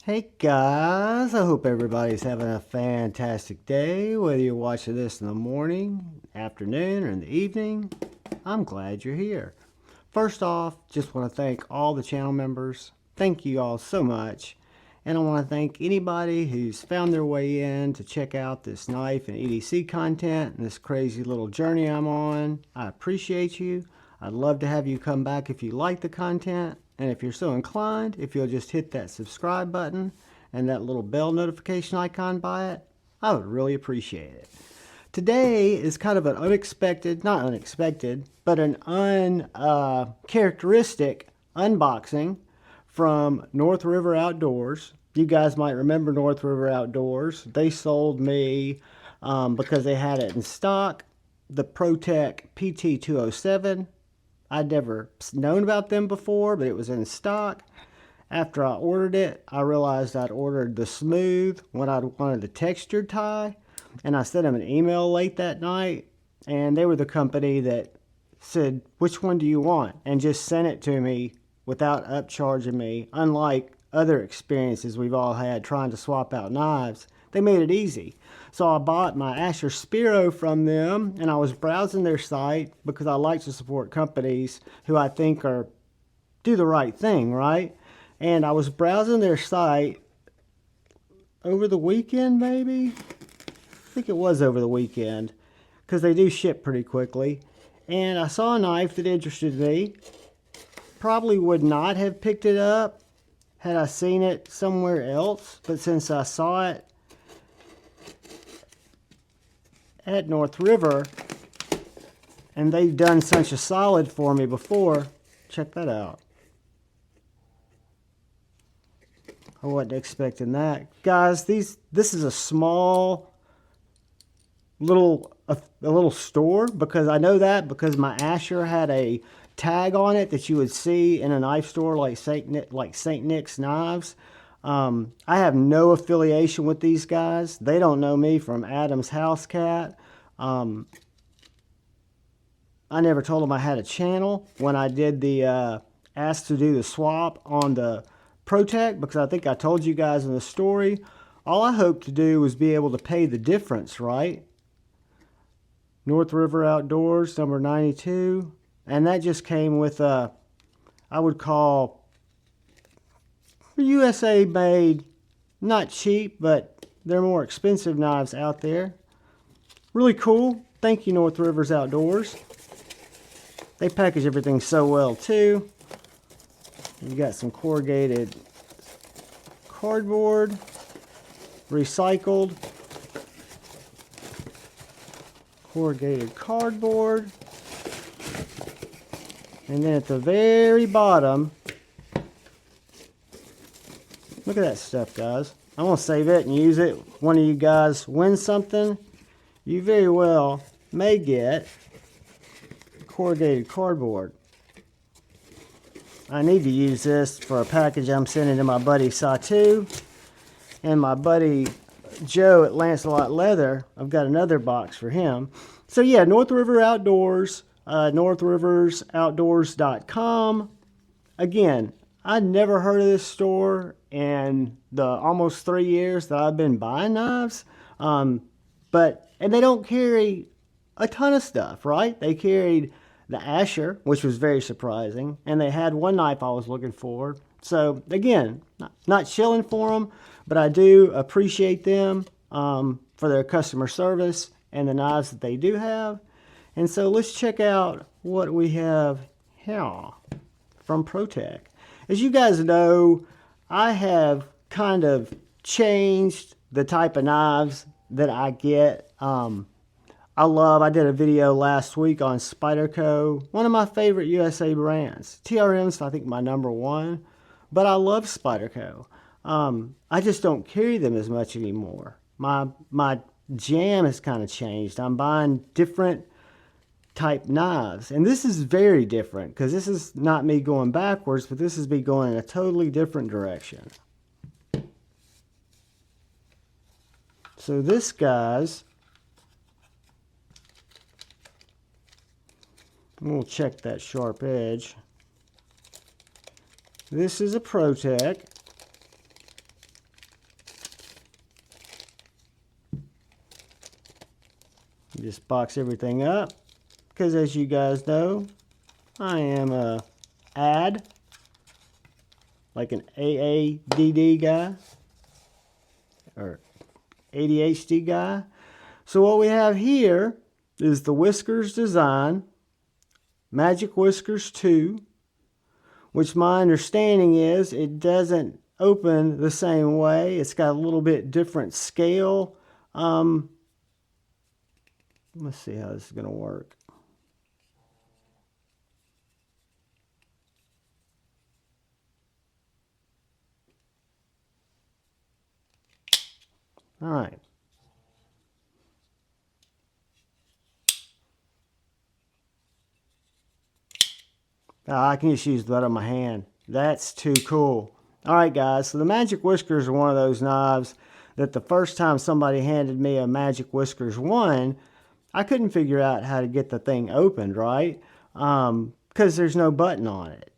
Hey guys, I hope everybody's having a fantastic day, whether you're watching this in the morning, afternoon, or in the evening. I'm glad you're here. First off, just want to thank all the channel members. Thank you all so much. And I want to thank anybody who's found their way in to check out this knife and EDC content and this crazy little journey I'm on. I appreciate you. I'd love to have you come back if you like the content. And if you're so inclined, if you'll just hit that subscribe button and that little bell notification icon by it, I would really appreciate it. Today is kind of an unexpected, not unexpected, but an uncharacteristic unboxing from North River Outdoors. You guys might remember North River Outdoors. They sold me, because they had it in stock, the ProTech PT207. I'd never known about them before, but it was in stock. After I ordered it, I realized I'd ordered the smooth when I wanted the textured tie, and I sent them an email late that night, and they were the company that said, which one do you want? And just sent it to me without upcharging me. Unlike other experiences we've all had trying to swap out knives, they made it easy. So I bought my Asher Spiro from them, and I was browsing their site because I like to support companies who I think do the right thing, right? And I was browsing their site over the weekend, maybe? I think it was over the weekend, because they do ship pretty quickly. And I saw a knife that interested me. Probably would not have picked it up had I seen it somewhere else, but since I saw it at North River, and they've done such a solid for me before, check that out. I wasn't expecting that. Guys, this is a small a little store, because I know that because my Asher had a tag on it that you would see in a knife store like St. Nick's Knives. I have no affiliation with these guys. They don't know me from Adam's House Cat. I never told them I had a channel when I did the asked to do the swap on the ProTech, because I think I told you guys in the story, all I hoped to do was be able to pay the difference, right? North River Outdoors, number 92. And that just came with a, I would call, USA made, not cheap, but they're more expensive knives out there. Really cool. Thank you, North Rivers Outdoors. They package everything so well too. You got some corrugated cardboard, recycled corrugated cardboard, and then at the very bottom, look at that stuff, guys. I'm gonna save it and use it. One of you guys wins something, you very well may get corrugated cardboard. I need to use this for a package I'm sending to my buddy Satu and my buddy Joe at Lancelot Leather. I've got another box for him. So yeah, North River Outdoors, northriversoutdoors.com. Again, I'd never heard of this store in the almost 3 years that I've been buying knives. And they don't carry a ton of stuff, right? They carried the Asher, which was very surprising, and they had one knife I was looking for. So again, not shilling for them, but I do appreciate them for their customer service and the knives that they do have. And so let's check out what we have here from ProTech. As you guys know, I have kind of changed the type of knives that I get. I did a video last week on Spyderco, one of my favorite USA brands. TRM's, I think, my number one, but I love Spyderco. I just don't carry them as much anymore. My jam has kind of changed. I'm buying different type knives, and this is very different because this is not me going backwards, but this is me going in a totally different direction. So this, guys, we'll check that sharp edge. This is a ProTech Just box everything up, because as you guys know, I am a like an AADD guy, or ADHD guy. So what we have here is the Whiskers design, Magic Whiskers 2, which my understanding is it doesn't open the same way. It's got a little bit different scale. Let's see how this is going to work. All right. I can just use that on my hand. That's too cool. All right, guys. So the Magic Whiskers are one of those knives that the first time somebody handed me a Magic Whiskers 1, I couldn't figure out how to get the thing opened, right? Because there's no button on it.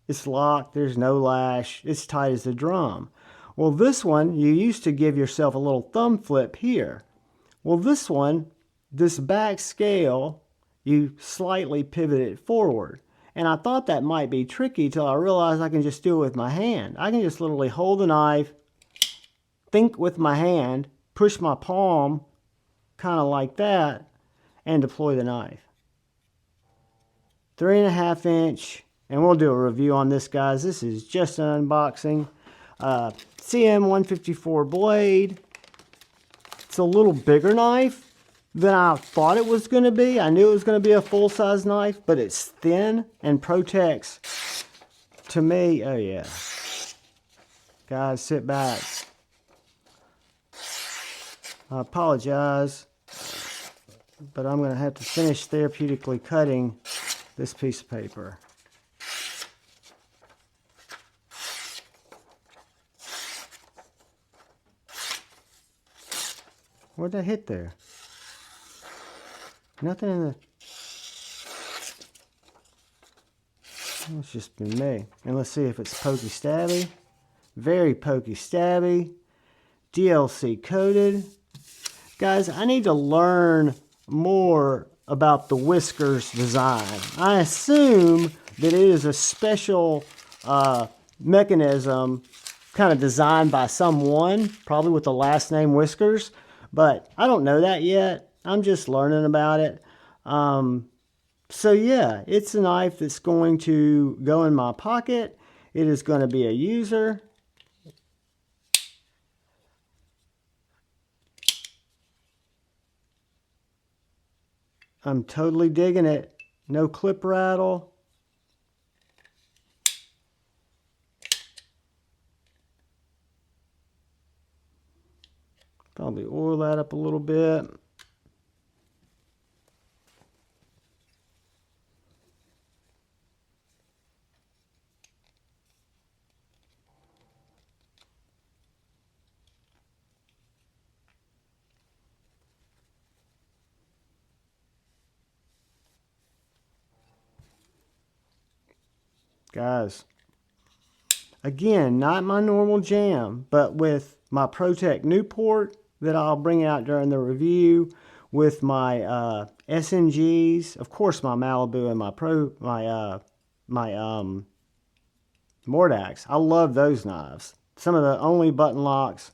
It's locked. There's no lash. It's tight as a drum. Well, this one, you used to give yourself a little thumb flip here. Well, this one, this back scale, you slightly pivot it forward. And I thought that might be tricky till I realized I can just do it with my hand. I can just literally hold the knife, think with my hand, push my palm kind of like that, and deploy the knife. 3.5 inch, and we'll do a review on this, guys. This is just an unboxing. CM154 blade. It's a little bigger knife than I thought it was going to be. I knew it was going to be a full-size knife, but it's thin and protects, to me, oh yeah. Guys, sit back. I apologize, but I'm going to have to finish therapeutically cutting this piece of paper. What'd that hit there? Nothing in the... It's just been me. And let's see if it's pokey stabby. Very pokey stabby. DLC coated. Guys, I need to learn more about the Whiskers design. I assume that it is a special mechanism kind of designed by someone, probably with the last name Whiskers. But I don't know that yet. I'm just learning about it. So yeah, it's a knife that's going to go in my pocket. It is going to be a user. I'm totally digging it. No clip rattle. Probably oil that up a little bit. Guys, again, not my normal jam, but with my ProTech Newport that I'll bring out during the review, with my SNGs, of course my Malibu and my Mordax. I love those knives. Some of the only button locks,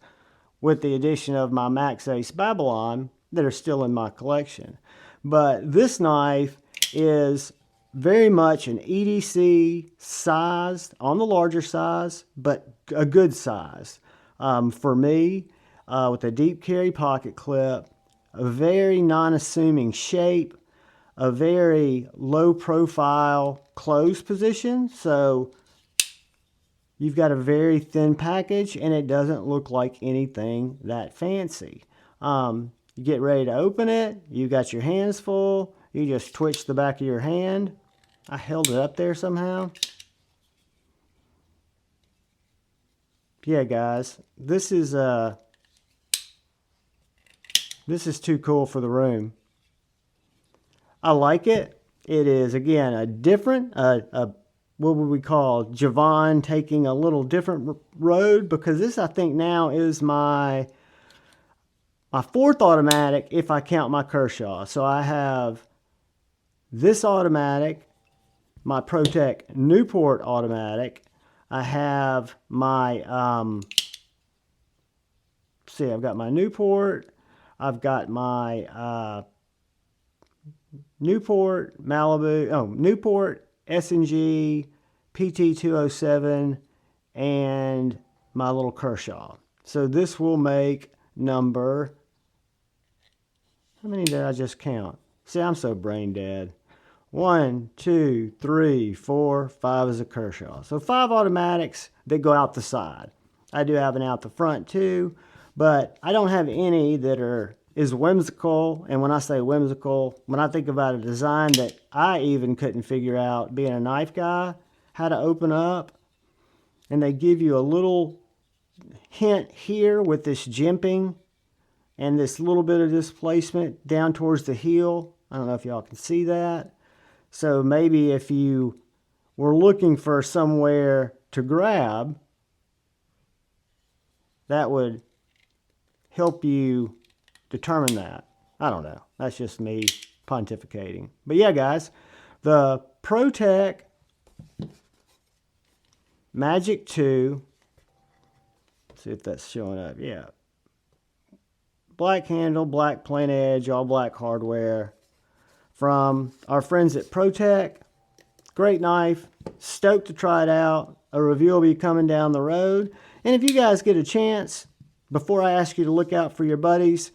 with the addition of my Max Ace Babylon, that are still in my collection. But this knife is very much an EDC sized, on the larger size, but a good size. For me, with a deep carry pocket clip, a very non-assuming shape, a very low profile closed position. So you've got a very thin package and it doesn't look like anything that fancy. You get ready to open it, you got your hands full, you just twitch the back of your hand. I held it up there somehow. Yeah, guys, this is too cool for the room. I like it. It is, again, a different, what would we call Javon taking a little different road, because this, I think, now is my my fourth automatic if I count my Kershaw. So I have this automatic, my ProTech Newport automatic. I have my, see, I've got my Newport. I've got my Newport Malibu, Newport S&G PT207, and my little Kershaw. So this will make number, how many did I just count? See, I'm so brain dead. 1, 2, 3, 4, 5 is a Kershaw. So 5 automatics that go out the side. I do have an out the front too, but I don't have any that are is whimsical. And when I say whimsical, when I think about a design that I even couldn't figure out, being a knife guy, how to open up, and they give you a little hint here with this jimping and this little bit of displacement down towards the heel. I don't know if y'all can see that. So maybe if you were looking for somewhere to grab, that would help you determine that. I don't know. That's just me pontificating. But yeah, guys, the ProTech Magic 2, let's see if that's showing up. Yeah. Black handle, black plain edge, all black hardware. From our friends at ProTech. Great knife. Stoked to try it out. A review will be coming down the road. And if you guys get a chance, before I ask you to look out for your buddies,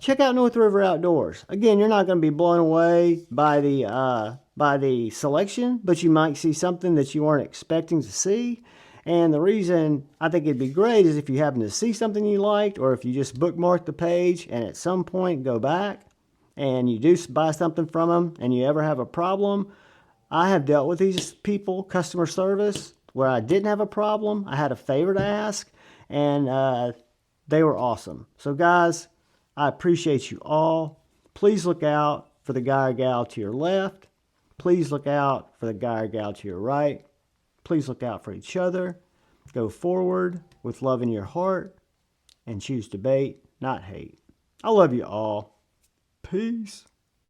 check out North River Outdoors. Again, you're not going to be blown away by the selection, but you might see something that you weren't expecting to see. And the reason I think it'd be great is if you happen to see something you liked, or if you just bookmark the page and at some point go back and you do buy something from them and you ever have a problem. I have dealt with these people, customer service, where I didn't have a problem. I had a favor to ask, and they were awesome. So guys, I appreciate you all. Please look out for the guy or gal to your left. Please look out for the guy or gal to your right. Please look out for each other. Go forward with love in your heart and choose debate, not hate. I love you all. Peace.